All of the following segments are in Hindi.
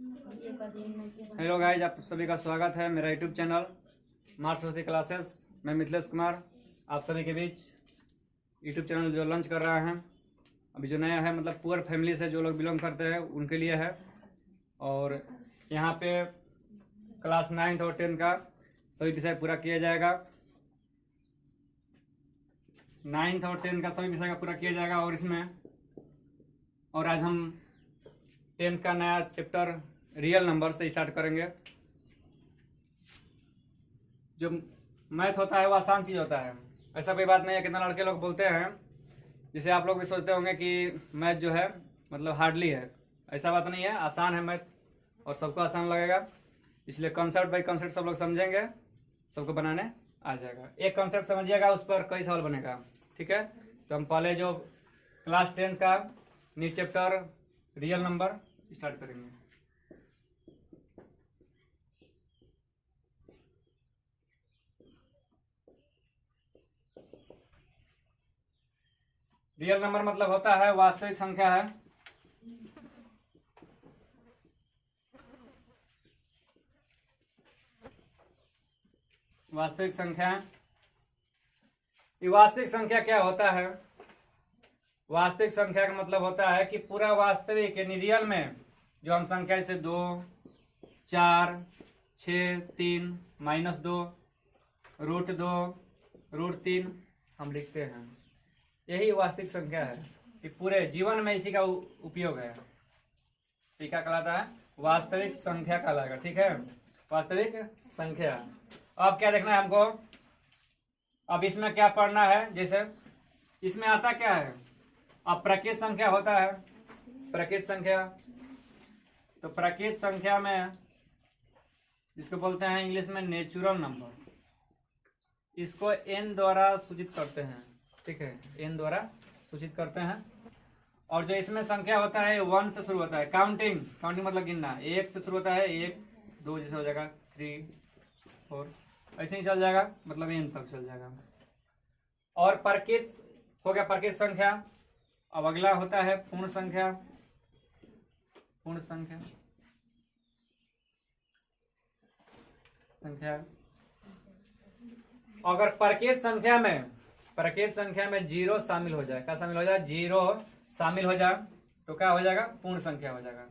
हेलो गाइज, आप सभी का स्वागत है मेरा यूट्यूब चैनल माँ सरस्वती क्लासेस। मैं मिथिलेश कुमार आप सभी के बीच यूट्यूब चैनल जो लॉन्च कर रहा है, अभी जो नया है, मतलब पुअर फैमिली से जो लोग बिलोंग करते हैं उनके लिए है। और यहाँ पे क्लास 9th और 10th का सभी विषय पूरा किया जाएगा। 9th और 10th का सभी विषय का पूरा किया जाएगा। और आज हम 10th का नया चैप्टर रियल नंबर से स्टार्ट करेंगे। जो मैथ होता है वो आसान चीज़ होता है, ऐसा कोई बात नहीं है। कितना लड़के लोग बोलते हैं, जिसे आप लोग भी सोचते होंगे कि मैथ जो है मतलब हार्डली है। ऐसा बात नहीं है, आसान है मैथ और सबको आसान लगेगा। इसलिए कॉन्सेप्ट बाई कॉन्सेप्ट सब लोग समझेंगे, सबको बनाने आ जाएगा। एक कॉन्सेप्ट समझिएगा, उस पर कई सवाल बनेगा। ठीक है, तो हम पहले जो क्लास 10th का new chapter real number start करेंगे। रियल नंबर मतलब होता है वास्तविक संख्या है। वास्तविक संख्या, ये वास्तविक संख्या क्या होता है? वास्तविक संख्या का मतलब होता है कि पूरा वास्तविक यानी रियल में जो हम संख्या जैसे 2, 4, 6, 3, -2, √2, √3 हम लिखते हैं, यही वास्तविक संख्या है। कि पूरे जीवन में इसी का उपयोग है। ठीक है, कहलाता है वास्तविक संख्या कहलाएगा। ठीक है, वास्तविक संख्या। अब क्या देखना है हमको? अब इसमें क्या पढ़ना है? जैसे इसमें आता क्या है? अब प्रकृत संख्या होता है, प्रकृत संख्या। तो प्रकृत संख्या में जिसको बोलते हैं इंग्लिश में नेचुरल नंबर, इसको n द्वारा सूचित करते हैं। ठीक है, n द्वारा सूचित करते हैं। और जो इसमें संख्या होता है 1 से शुरू होता है। काउंटिंग मतलब गिनना, 1 से शुरू होता है, 1, 2 जैसे हो जाएगा, 3, 4 ऐसे ही चल जाएगा, मतलब n तक चल जाएगा। और प्रकृत हो गया प्रकृत संख्या। अब अगला होता है पूर्ण संख्या। पूर्ण संख्या अगर प्रकृत संख्या में 0 शामिल हो जाए, क्या शामिल हो जाए? 0 शामिल हो जाए तो क्या हो जाएगा? पूर्ण संख्या हो जाएगा।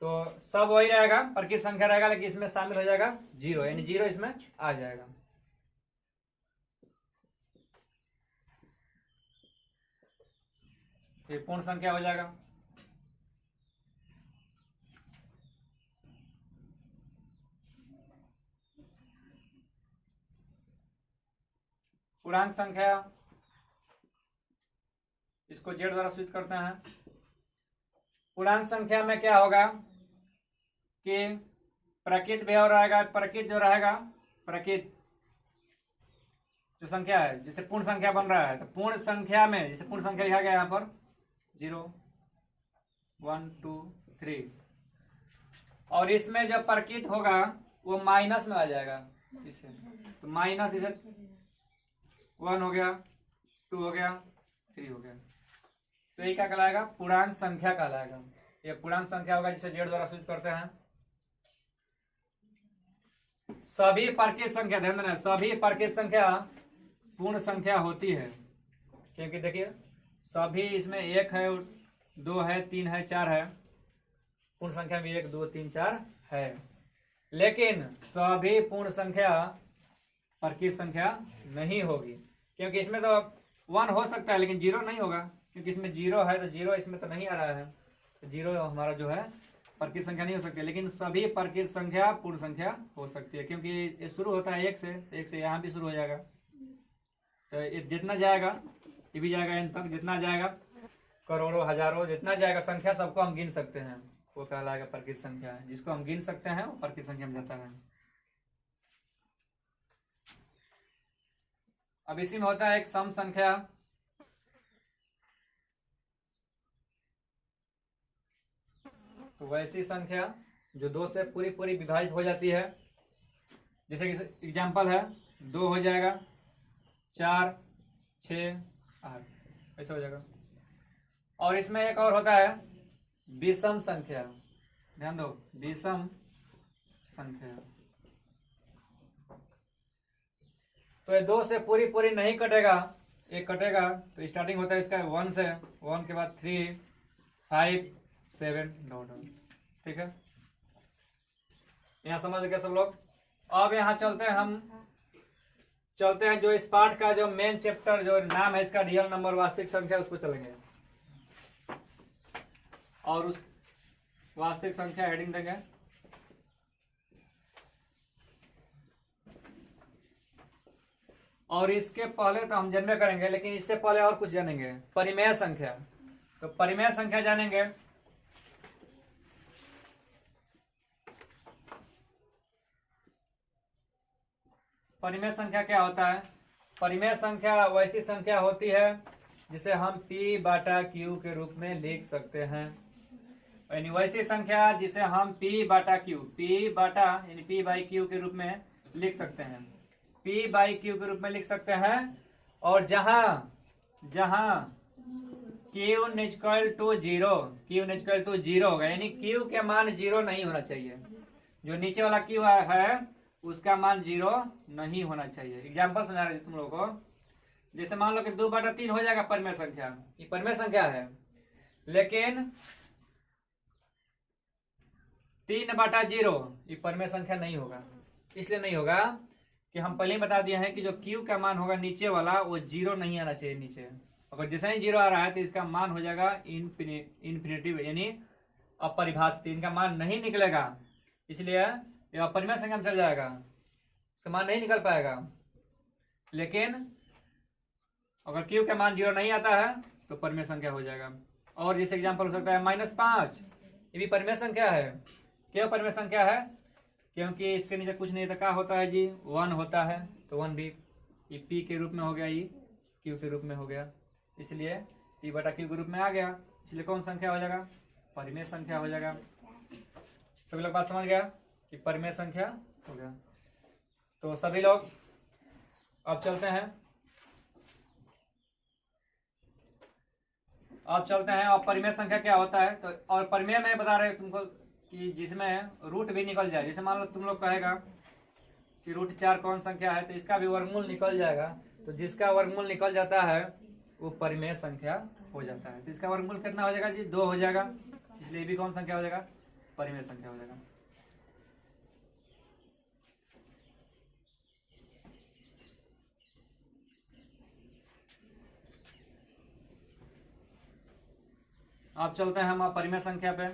तो सब वही रहेगा, प्रकृत संख्या रहेगा, लेकिन इसमें शामिल हो जाएगा 0, यानी 0 इसमें आ जाएगा। ये पूर्ण संख्या हो जाएगा। पूर्णांक संख्या, इसको z द्वारा सूचित करते हैं। पूर्णांक संख्या में क्या होगा कि प्रकृत भी और रहेगा, प्रकृत जो रहेगा, प्रकृत जो संख्या है जिसे पूर्ण संख्या बन रहा है, तो पूर्ण संख्या में जिसे पूर्ण संख्या लिखा गया यहाँ पर 0, 1, 2, 3, और इसमें जो प्रकृत होगा वो माइनस में आ जाएगा। इसे तो माइनस, इसे 1 हो गया, 2 हो गया, 3 हो गया, तो ये क्या कहलाएगा? पूर्णांक संख्या कहलाएगा। ये पूर्णांक संख्या होगा जिसे z द्वारा सूचित करते हैं। सभी प्रकृत संख्या, ध्यान देना, सभी प्रकृत संख्या पूर्ण संख्या होती है। क्योंकि देखिए सभी इसमें 1 है, 2 है, 3 है, 4 है। पूर्ण संख्या में 1, 2, 3, 4 है। लेकिन सभी पूर्ण संख्या प्रकृत संख्या नहीं होगी, क्योंकि इसमें तो 1 हो सकता है लेकिन 0 नहीं होगा, क्योंकि इसमें 0 है तो 0 इसमें तो नहीं आ रहा है, तो 0 हमारा जो है प्रकृत संख्या नहीं हो सकती। लेकिन सभी प्रकृत संख्या पूर्ण संख्या हो सकती है, क्योंकि ये शुरू होता है 1 से, तो 1 से यहाँ भी शुरू हो जाएगा। तो ये जितना जाएगा ये भी जाएगा n तक, जितना जाएगा करोड़ों, हजारों, जितना जाएगा संख्या सबको हम गिन सकते हैं, वो कहलाएगा प्रकृत संख्या है। जिसको हम गिन सकते हैं वो प्रकृत संख्या में जाता है। अब इसी में होता है एक सम संख्या। तो वैसी संख्या जो 2 से पूरी विभाजित हो जाती है। जैसे कि एग्जाम्पल है, 2 हो जाएगा, 4, 6, 8 ऐसा हो जाएगा। और इसमें एक और होता है विषम संख्या। ध्यान दो, विषम संख्या। तो ये 2 से पूरी पूरी नहीं कटेगा, एक कटेगा तो स्टार्टिंग होता है इसका 1 से, 1 के बाद 3 5 7 डॉट। ठीक है, यहाँ समझ गए सब लोग। अब यहाँ चलते हैं, हम चलते हैं जो इस पार्ट का जो मेन चैप्टर जो नाम है इसका रियल नंबर वास्तविक संख्या, उस पर चलेंगे और उस वास्तविक संख्या हेडिंग देंगे। और इसके पहले तो हम जन्मे करेंगे, लेकिन इससे पहले और कुछ जानेंगे, परिमेय संख्या। तो परिमेय संख्या जानेंगे। परिमेय संख्या क्या होता है? परिमेय संख्या वैसी संख्या होती है जिसे हम p बाटा q के रूप में लिख सकते हैं। यानी वैसी संख्या जिसे हम p बाटा q, p बाटा यानी p बाई q के रूप में लिख सकते हैं, p बाई q के रूप में लिख सकते हैं। और जहां q equal to 0, q equal to 0 होगा, यानी q के मान 0 नहीं होना चाहिए। जो नीचे वाला q है उसका मान 0 नहीं होना चाहिए। एग्जाम्पल समझा रहे तुम लोगों को। जैसे मान लो कि 2 बटा 3 हो जाएगा परिमेय संख्या, ये परिमेय संख्या है, लेकिन 3 बटा 0 ये परिमेय संख्या नहीं होगा। इसलिए नहीं होगा कि हम पहले ही बता दिए हैं कि जो q का मान होगा नीचे वाला वो 0 नहीं आना चाहिए नीचे। अगर जैसे ही 0 आ रहा है तो इसका मान हो जाएगा इन्फिनिटिव, यानी अपरिभाषित, इनका मान नहीं निकलेगा, इसलिए यह परिमेय संख्या में चल जाएगा, इसका मान नहीं निकल पाएगा। लेकिन अगर q का मान 0 नहीं आता है तो परिमेय संख्या हो जाएगा। और जैसे एग्जांपल हो सकता है -5, ये भी परिमेय संख्या है। क्यों परिमेय संख्या है? क्योंकि इसके नीचे कुछ नहीं था, क्या होता है जी, 1 होता है, तो 1 भी ये p के रूप में हो गया, ये q के रूप में हो गया, इसलिए p बटा q के रूप में आ गया, इसलिए कौन संख्या हो जाएगा? परिमेय संख्या हो जाएगा। सभी लोग बात समझ गया कि परिमेय संख्या हो गया। तो सभी लोग अब चलते हैं, अब परिमेय संख्या क्या होता है। तो और परिमेय में बता रहे तुमको कि जिसमें रूट भी निकल जाए। जैसे मान लो तुम लोग कहेगा कि √4 कौन संख्या है, तो इसका भी वर्गमूल निकल जाएगा। तो जिसका वर्गमूल निकल जाता है वो परिमेय संख्या हो जाता है। तो इसका वर्गमूल कितना हो जाएगा जी? 2 हो जाएगा, इसलिए भी कौन संख्या हो जाएगा? परिमेय संख्या हो जाएगा। अब चलते हैं हम परिमेय संख्या पे।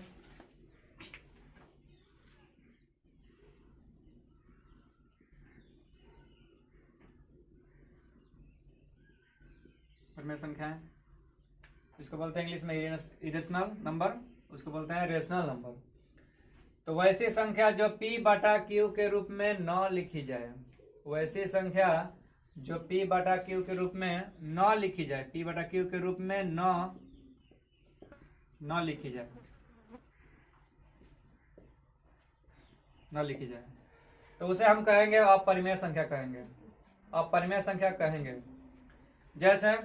परिमेय संख्या है, इसको बोलते हैं इंग्लिश में इरेशनल नंबर, उसको बोलते हैं रेशनल नंबर। तो वैसी संख्या जो p बटा q के रूप में न लिखी जाए, वैसी संख्या जो p बटा q के रूप में न लिखी जाए, p बटा q के रूप में न लिखी जाए, तो उसे हम कहेंगे अपरिमेय संख्या कहेंगे, अपरिमेय संख्या कहेंगे। जैसे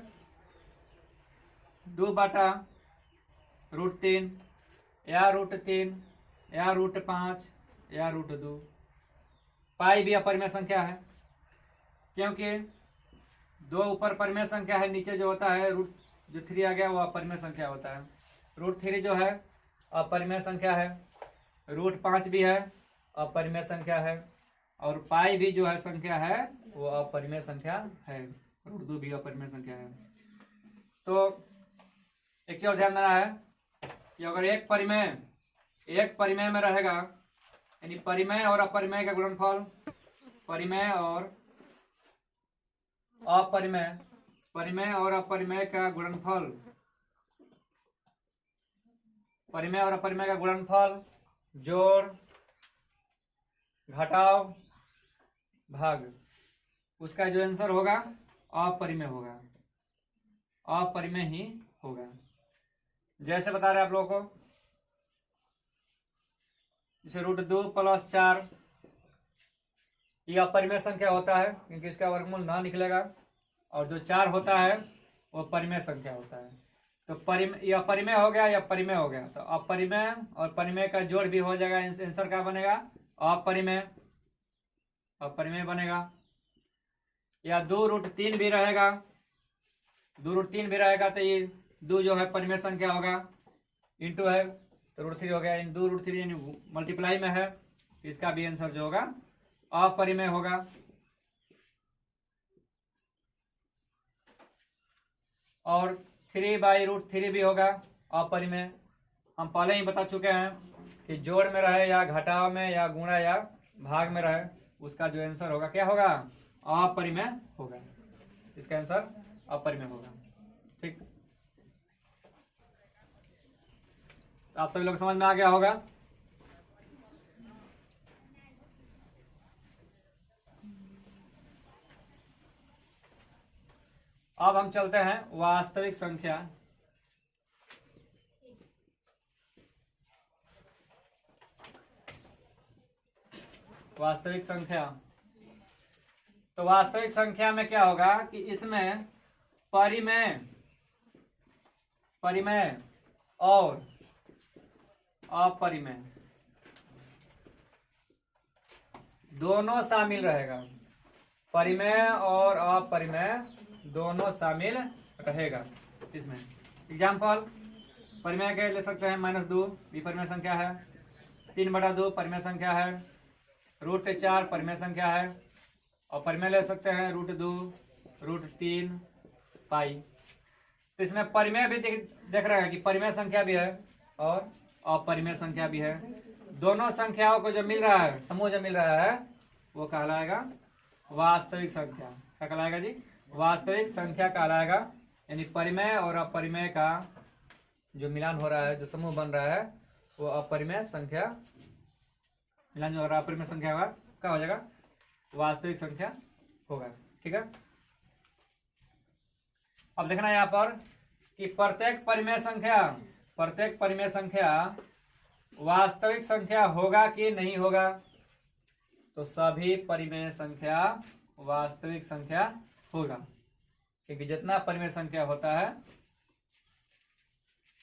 2 बटा √3 या √3 या √5 या √2। पाई भी अपरिमेय संख्या है, क्योंकि 2 ऊपर परिमेय संख्या है, नीचे जो होता है रूट जो 3 आ गया वो अपरिमेय संख्या होता है। √3 जो है अपरिमेय संख्या है, √5 भी है अपरिमेय संख्या है, और पाई भी जो है संख्या है वो अपरिमेय संख्या है, √2 भी अपरिमेय संख्या है। तो एक चीज और ध्यान देना है कि अगर एक परिमेय में रहेगा, यानी परिमेय और अपरिमेय का गुणनफल, परिमेय और अपरिमेय का गुणनफल, परिमेय और अपरिमेय का गुणनफल जोड़ घटाव भाग, उसका जो आंसर होगा अपरिमेय होगा, अपरिमेय ही होगा। जैसे बता रहे आप लोगों को, जैसे √2 + 4 ये अपरिमेय संख्या होता है क्योंकि इसका वर्गमूल ना निकलेगा, और जो 4 होता है वो परिमेय संख्या होता है। तो यह परिमेय हो गया, यह परिमेय हो गया, तो अपरिमेय और परिमेय का जोड़ भी हो जाएगा। आंसर क्या बनेगा? अपरिमेय, अपरिमेय बनेगा। या 2√3 भी रहेगा, 2√3 भी रहेगा, तो ये 2 जो है परिमेय संख्या होगा, इंटू है तो √3 हो गया। इन 2√3 मल्टीप्लाई में है, इसका भी आंसर जो होगा अपरिमेय होगा। और 3/√3 भी होगा अपरिमेय। हम पहले ही बता चुके हैं कि जोड़ में रहे या घटाव में या गुणा या भाग में रहे, उसका जो आंसर होगा क्या होगा? अपरिमेय होगा। इसका आंसर अपरिमेय होगा। ठीक, आप सभी लोग समझ में आ गया होगा। अब हम चलते हैं वास्तविक संख्या। वास्तविक संख्या, तो वास्तविक संख्या में क्या होगा कि इसमें परिमेय, परिमेय और अपरिमेय दोनों शामिल रहेगा। परिमेय और अपरिमेय दोनों शामिल रहेगा इसमें। एग्जाम्पल, परिमेय के ले सकते हैं -2, भी परिमेय संख्या है। 3/2 परिमेय संख्या है। √4 परिमेय संख्या है। और परिमेय ले सकते हैं √2, √3 पाई। तो इसमें परिमेय भी देख रहे हैं कि परिमेय संख्या भी है और अपरिमेय संख्या भी है। दोनों संख्याओं को जो मिल रहा है, समूह जो मिल रहा है, वो कहलाएगा वास्तविक संख्या। क्या कहलाएगा जी? वास्तविक संख्या कहलाएगा। यानी परिमेय और अपरिमेय का जो मिलान हो रहा है, जो समूह बन रहा है, वो अपरिमेय संख्या, मिलान जो हो रहा है अपरिमेय संख्या का क्या हो जाएगा? वास्तविक संख्या होगा। ठीक है, अब देखना यहाँ पर कि प्रत्येक परिमेय संख्या, प्रत्येक परिमेय संख्या वास्तविक संख्या होगा कि नहीं होगा? तो सभी परिमेय संख्या वास्तविक संख्या होगा, क्योंकि जितना परिमेय संख्या होता है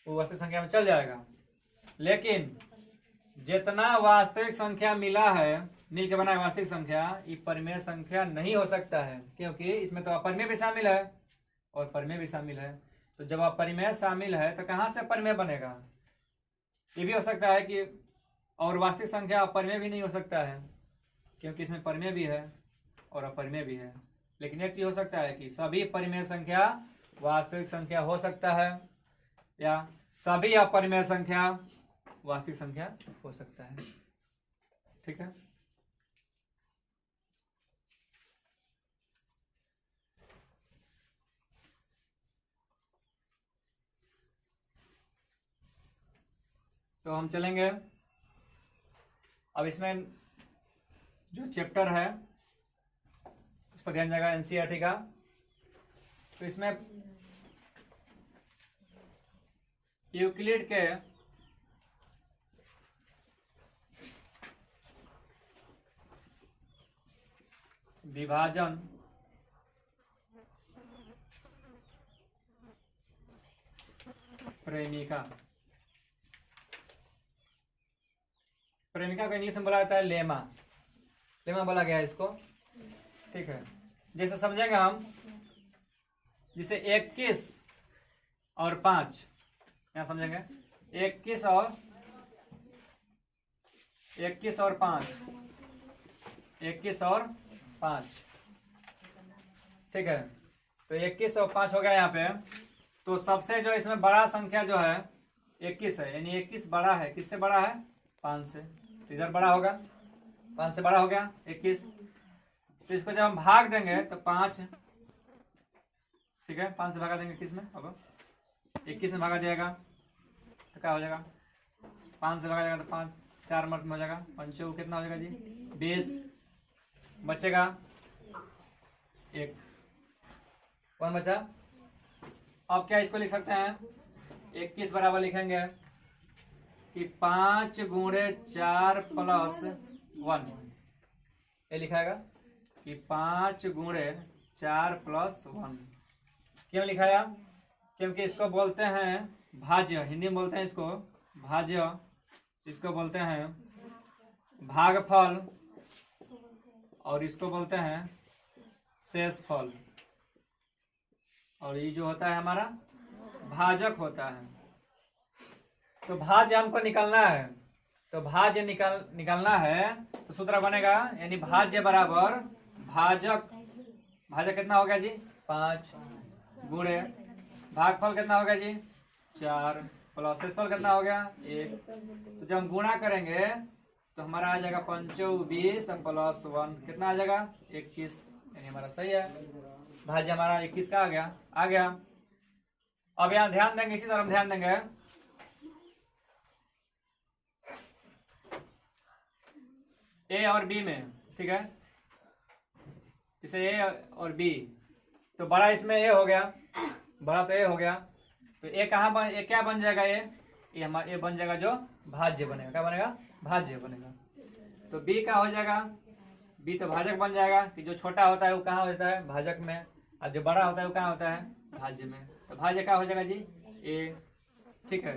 वो वास्तविक संख्या में चल जाएगा। लेकिन जितना वास्तविक संख्या मिला है, मिल के बना है वास्तविक संख्या, ये परिमेय संख्या नहीं हो सकता है, क्योंकि इसमें तो अपरिमेय भी शामिल है और परिमेय भी शामिल है। तो जब अपरिमेय शामिल है तो कहाँ से परिमेय बनेगा? ये भी हो सकता है कि, और वास्तविक संख्या अपरिमेय भी नहीं हो सकता है, क्योंकि इसमें परिमेय भी है और अपरिमेय भी है। लेकिन एक चीज हो सकता है कि सभी परिमेय संख्या वास्तविक संख्या हो सकता है, या सभी अपरिमेय संख्या वास्तविक संख्या हो सकता है। ठीक है, तो हम चलेंगे अब इसमें जो चैप्टर है उस पर ध्यान जाएगा, एनसीईआरटी का। तो इसमें यूक्लिड के विभाजन प्रेमिका, प्रेमिका को इंग्लिश में बोला जाता है लेमा, लेमा बोला गया है इसको। ठीक है, जैसे समझेंगे हम, जिसे 21 और 5 क्या समझेंगे? 21 और 5, 21 और 5। ठीक है, तो 21 और 5 हो गया यहाँ पे। तो सबसे जो इसमें बड़ा संख्या जो है 21 है, यानी 21 बड़ा है। किससे बड़ा है? 5 से। तो इधर बड़ा होगा, 5 से बड़ा हो गया 21। तो इसको जब हम भाग देंगे तो 5, ठीक है, 5 से भागा देंगे किस में? अब 21 में भागा जाएगा तो क्या हो जाएगा? 5 से भागा जाएगा तो 5, 4 मर्द में हो जाएगा, 5 कितना हो जाएगा जी? 20। बचेगा 1, कौन बचा? अब क्या इसको लिख सकते हैं? 21 बराबर लिखेंगे कि 5 गुणे 4 प्लस 1। ये लिखाएगा कि 5 गुणे 4 प्लस 1। क्यों लिखाया? क्योंकि इसको बोलते हैं भाज्य, हिंदी में बोलते हैं इसको भाज्य, इसको बोलते हैं भागफल, और इसको बोलते हैं शेषफल, और ये जो होता है हमारा भाजक होता है। तो भाज्य हमको निकालना है, तो भाज्य निकालना है तो सूत्र बनेगा, यानी भाज्य बराबर भाजक, भाजक कितना हो गया जी 5 गुणे भागफल कितना हो गया जी 4 प्लस शेषफल कितना हो गया 1। तो जब हम गुणा करेंगे तो हमारा आ जाएगा 5 20 प्लस 1 कितना आ जाएगा 21, यानी हमारा सही है, भाज्य हमारा 21 का आ गया। अब यहाँ ध्यान देंगे, इसी तरह ध्यान देंगे, ए और बी में, ठीक है, इसे ए और बी, तो बड़ा इसमें ए हो गया, बड़ा तो ए हो गया, तो ए कहाँ ए क्या बन जाएगा, ये हमारा ए बन जाएगा जो भाज्य बनेगा, क्या बनेगा भाज्य बनेगा। तो बी का हो जाएगा, बी तो भाजक बन जाएगा, कि जो छोटा होता है वो कहाँ हो जाता है भाजक में, और जो बड़ा होता है वो कहाँ होता है भाज्य में। तो भाज्य क्या हो जाएगा जी ए, ठीक है।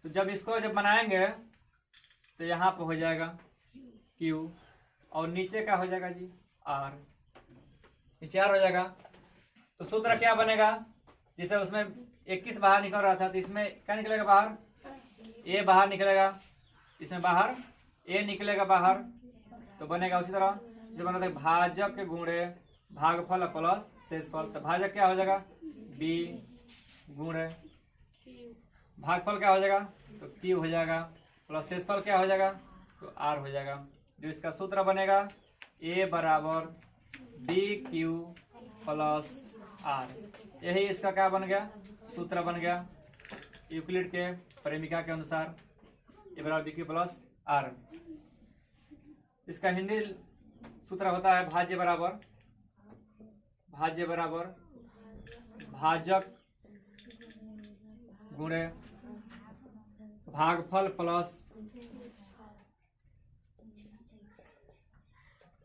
तो जब इसको जब बनाएंगे तो यहाँ पे हो जाएगा क्यू, और नीचे का हो जाएगा जी आर, नीचे आर हो जाएगा। तो सूत्र क्या बनेगा, जैसे उसमें 21 बाहर निकल रहा था, तो इसमें क्या निकलेगा बाहर, ए बाहर निकलेगा, इसमें बाहर ए निकलेगा बाहर, तो बनेगा उसी तरह जो बना था भाजक गुणे भागफल प्लस शेषफल। तो भाजक क्या हो जाएगा बी गुणे भागफल क्या हो जाएगा तो क्यू हो जाएगा, प्लस शेषफल क्या हो जाएगा तो आर हो जाएगा। जो इसका सूत्र बनेगा ए बराबर बी क्यू प्लस आर, यही इसका क्या बन गया सूत्र बन गया यूक्लिड के परिमिका के अनुसार, ए बराबर बी क्यू प्लस आर। इसका हिंदी सूत्र होता है भाज्य बराबर भाजक गुणे भागफल प्लस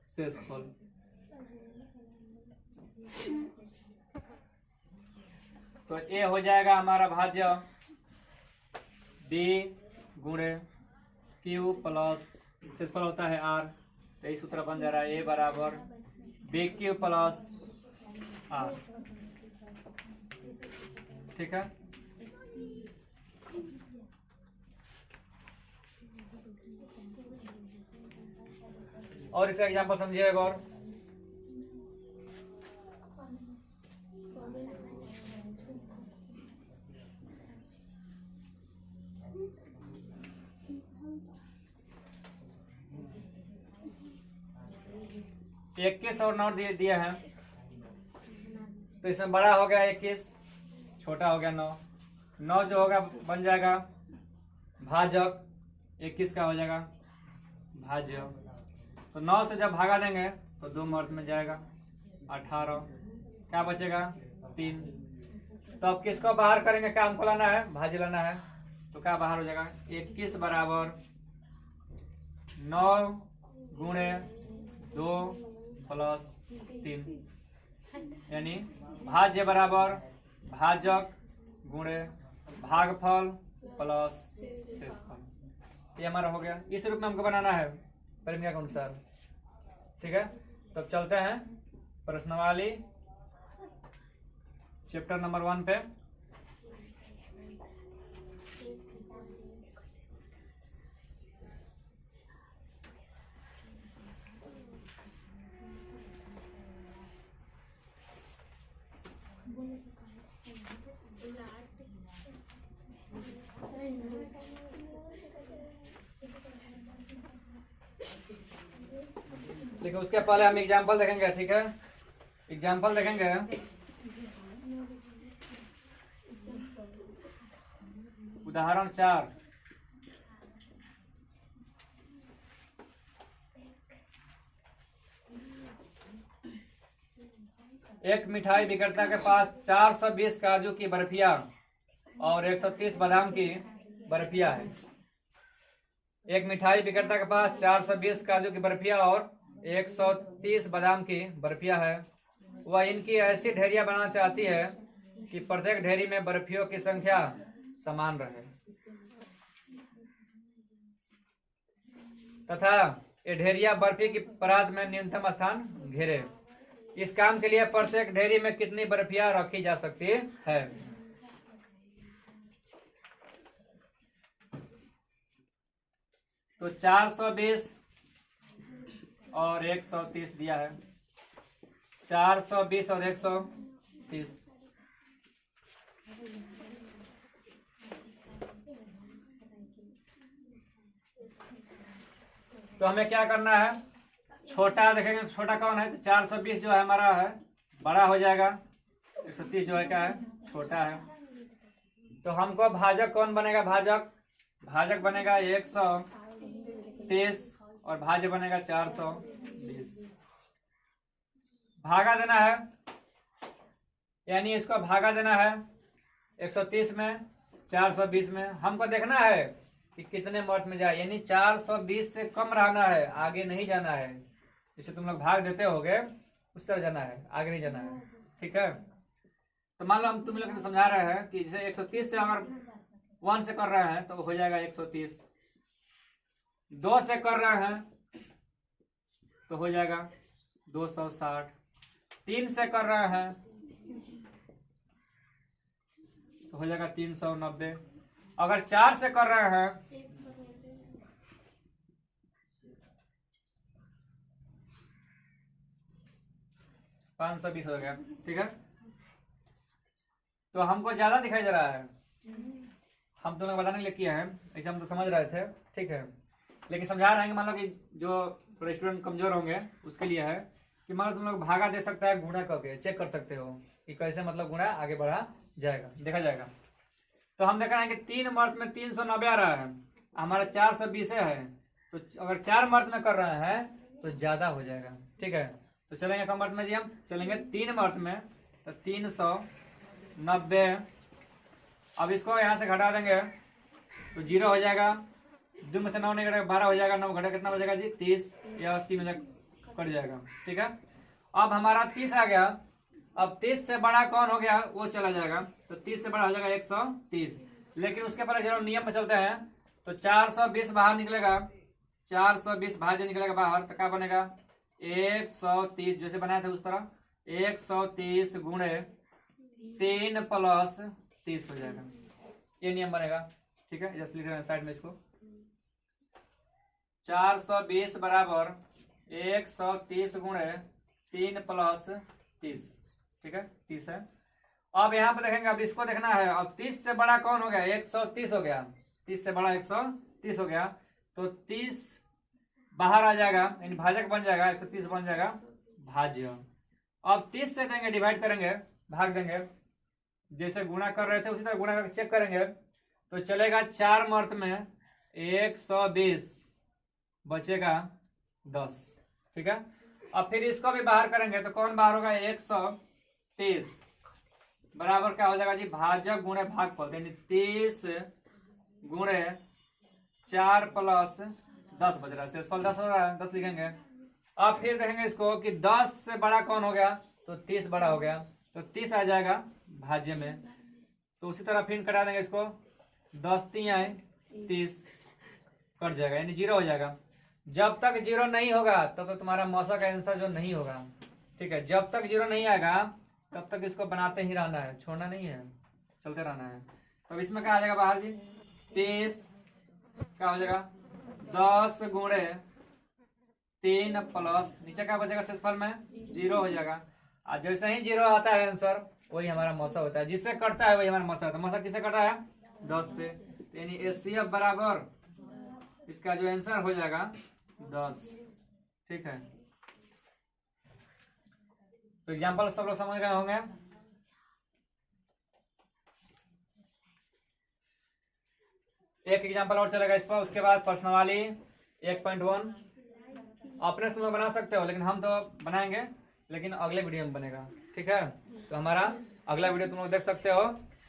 शेषफल। तो ए हो जाएगा हमारा भाज्य बी गुणे क्यू प्लस शेषफल होता है आर, तो यही सूत्र बन जा रहा है ए बराबर बी क्यू प्लस आर, ठीक है। और इसका एग्जांपल समझिए एक और, इक्कीस और 9 दिया है, तो इसमें बड़ा हो गया 21, छोटा हो गया 9, 9 जो होगा बन जाएगा भाजक, 21 का हो जाएगा भाज्य। तो 9 से जब भागा देंगे तो 2 मर्द में जाएगा 18, क्या बचेगा 3। तो अब किसको बाहर करेंगे, क्या हमको लाना है भाज्य लाना है, तो क्या बाहर हो जाएगा 21 बराबर 9 गुणे 2 प्लस 3, यानी भाज्य बराबर भाजक गुणे भागफल प्लस शेषफल। ये हमारा हो गया, इस रूप में हमको बनाना है परिमिका के अनुसार, ठीक है। तो अब चलते हैं प्रश्नावली चैप्टर नंबर 1 पे। देखिए उसके पहले हम एग्जाम्पल देखेंगे, ठीक है। एग्जाम्पल देखेंगे, उदाहरण 4, एक मिठाई विक्रेता के पास 420 काजू की बर्फियां और 130 बादाम की बर्फियां है। एक मिठाई विक्रेता के पास 420 काजू की बर्फियां और 130 बादाम की बर्फियां है। वह इनकी ऐसी ढेरियां बनाना चाहती है कि प्रत्येक ढेरी में बर्फियों की संख्या समान रहे तथा ये ढेरिया बर्फी की परात में न्यूनतम स्थान घेरे। इस काम के लिए प्रत्येक ढेरी में कितनी बर्फियां रखी जा सकती है? तो 420 और 130 दिया है। 420 और 130 तो हमें क्या करना है? छोटा देखेंगे, छोटा कौन है? तो 420 जो है हमारा है बड़ा हो जाएगा, 130 जो है क्या है? छोटा है। तो हमको भाजक कौन बनेगा? भाजक बनेगा 130 और भाज्य बनेगा 420। भागा देना है, यानी इसको भागा देना है 130 में 420 में। हमको देखना है कि कितने मर्त में जाए, यानी 420 से कम रहना है, आगे नहीं जाना है। जिसे तुम लोग भाग देते होगे उस तरह जाना है, आगे नहीं जाना है। ठीक है, तो मान लो हम तुम लोग समझा रहे हैं कि जैसे 130 से अगर 1 से कर रहे हैं तो हो जाएगा 130, 2 से कर रहे हैं तो हो जाएगा 260, 3 से कर रहे हैं तो हो जाएगा 390, अगर 4 से कर रहे हैं $520 हो गया। ठीक है, तो हमको ज्यादा दिखाई दे रहा है, हम तो बताने के लिए किए हैं, ऐसे हम तो समझ रहे थे। ठीक है, लेकिन समझा रहे हैं कि मान लो कि जो स्टूडेंट कमजोर होंगे उसके लिए है कि मान लो तुम लोग भागा दे सकता है, गुणा करके चेक कर सकते हो कि कैसे मतलब गुणा आगे बढ़ा जाएगा, देखा जाएगा। तो हम देख रहे हैं कि 3 मर्त में 390 आ रहा है, हमारा 420 है, तो अगर 4 मर्त में कर रहे हैं तो ज्यादा हो जाएगा। ठीक है, तो चलेंगे कम मर्त में जी, हम चलेंगे 3 मर्त में, तो 390। अब इसको यहाँ से घटा देंगे तो 0 हो जाएगा, 2 में से 9 नहीं घटेगा 12 हो जाएगा, 9 घटा कितना हो जाएगा जी? 30 या 3 हो जाएगा, कट जाएगा। ठीक है, अब हमारा 30 आ गया। अब 30 से बड़ा कौन हो गया? वो चला जाएगा, तो 30 से बड़ा हो जाएगा 130। लेकिन उसके पहले चलो नियम पे चलते हैं, तो 420 बाहर निकलेगा, 420 भाज्य निकलेगा बाहर, तो क्या बनेगा? 130 जैसे बनाए थे उस तरह, 130 गुणे 3 प्लस 30 हो जाएगा, ये नियम बनेगा। ठीक है, जैसे लिख रहे हैं साइड में इसको, 420 बराबर 130 गुणे 3 प्लस 30। ठीक है, 30 है। अब यहाँ पे देखेंगे, अब इसको देखना है, अब 30 से बड़ा कौन हो गया? 130 हो गया, 30 से बड़ा 130 हो गया, तो 30 बाहर आ जाएगा, यानी भाजक बन जाएगा, 130 बन जाएगा भाज्य। अब 30 से देंगे, डिवाइड करेंगे, भाग देंगे, जैसे गुणा कर रहे थे उसी तरह गुणा करके चेक करेंगे, तो चलेगा 4 मर्त में 120 बचेगा 10। ठीक है, अब फिर इसको भी बाहर करेंगे, तो कौन बाहर होगा? 130 बराबर क्या हो जाएगा जी? भाजक गुणे भागफल, यानी 30 गुणे 4 प्लस 10 बच रहा है, शेषफल 10 हो रहा है, 10 लिखेंगे। अब फिर देखेंगे इसको कि 10 से बड़ा कौन हो गया? तो 30 बड़ा हो गया, तो 30 आ जाएगा भाज्य में। तो उसी तरह फिर कटा देंगे इसको, 10 3 30 कट जाएगा, यानी 0 हो जाएगा। जब तक 0 नहीं होगा तब तक तुम्हारा मौसा का आंसर जो नहीं होगा। ठीक है, जब तक 0 नहीं आएगा तब तक इसको बनाते ही रहना है, छोड़ना नहीं है, चलते रहना है। तो इसमें क्या आ जाएगा बाहर जी? 30 क्या हो जाएगा? 10 गुणे 3 प्लस नीचे क्या बचेगा? शेषफल में 0 हो जाएगा। और जैसे ही 0 आता है आंसर, वही हमारा मौसा होता है, जिससे कटता है वही हमारा मौसा होता है। मौसा किससे कटा है? 10 से, यानी एचसीएफ बराबर इसका जो आंसर हो जाएगा 10। ठीक है, तो एग्जाम्पल सब लोग समझ गए होंगे। एक एग्जाम्पल और चलेगा इस पर, उसके बाद प्रश्नावली 1.1 अपने तुम लोग बना सकते हो, लेकिन हम तो बनाएंगे, लेकिन अगले वीडियो में बनेगा। ठीक है, तो हमारा अगला वीडियो तुम लोग देख सकते हो,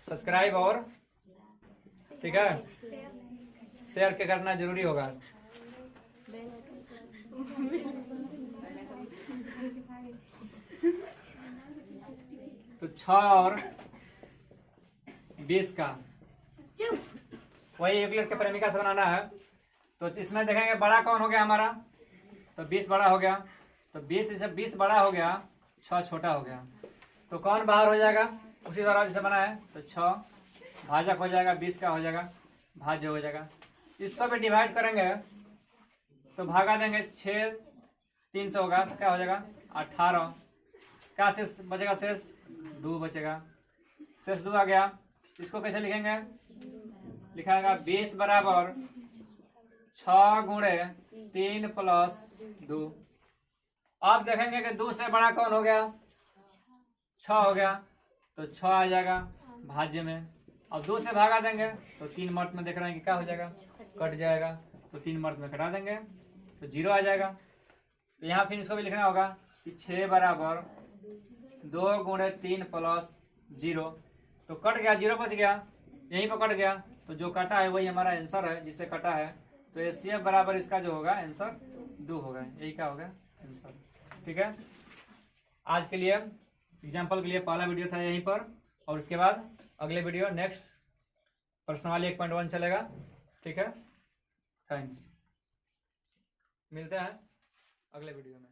सब्सक्राइब और ठीक है शेयर के करना जरूरी होगा। तो 6 और 20 का, वही यूक्लिड के प्रेमिका से बनाना है। तो इसमें देखेंगे बड़ा कौन हो गया हमारा, तो 20 बड़ा हो गया, तो 20 जैसे 20 बड़ा हो गया, 6 छोटा हो गया, तो कौन बाहर हो जाएगा, उसी तरह जैसे बना है, तो 6 भाजक हो जाएगा, 20 का हो जाएगा, भाज्य हो जाएगा। इसको भी डिवाइड करेंगे तो भागा देंगे, 6 3 से होगा, क्या हो जाएगा 18, क्या शेष बचेगा, शेष 2 बचेगा, शेष 2 आ गया। इसको कैसे लिखेंगे, लिखाएगा 20 बराबर 6 गुणे 3 प्लस 2। अब देखेंगे कि 2 से बड़ा कौन हो गया, 6 हो गया, तो 6 आ जाएगा भाज्य में। अब 2 से भागा देंगे तो 3 मर्द में देख रहे हैं कि क्या हो जाएगा, कट जाएगा, तो 3 मर्द में कटा देंगे तो 0 आ जाएगा। तो यहाँ फिर इसको भी लिखना होगा कि 6 बराबर 2 गुणे 3 प्लस 0, तो कट गया, 0 बच गया, यहीं पर कट गया, तो जो कटा है वही हमारा आंसर है जिससे कटा है। तो HCF बराबर इसका जो होगा आंसर 2 होगा, यही क्या होगा आंसर। ठीक है, आज के लिए एग्जाम्पल के लिए पहला वीडियो था यहीं पर, और उसके बाद अगले वीडियो नेक्स्ट प्रश्नावली 1.1 चलेगा। ठीक है, थैंक्स, मिलते हैं अगले वीडियो में।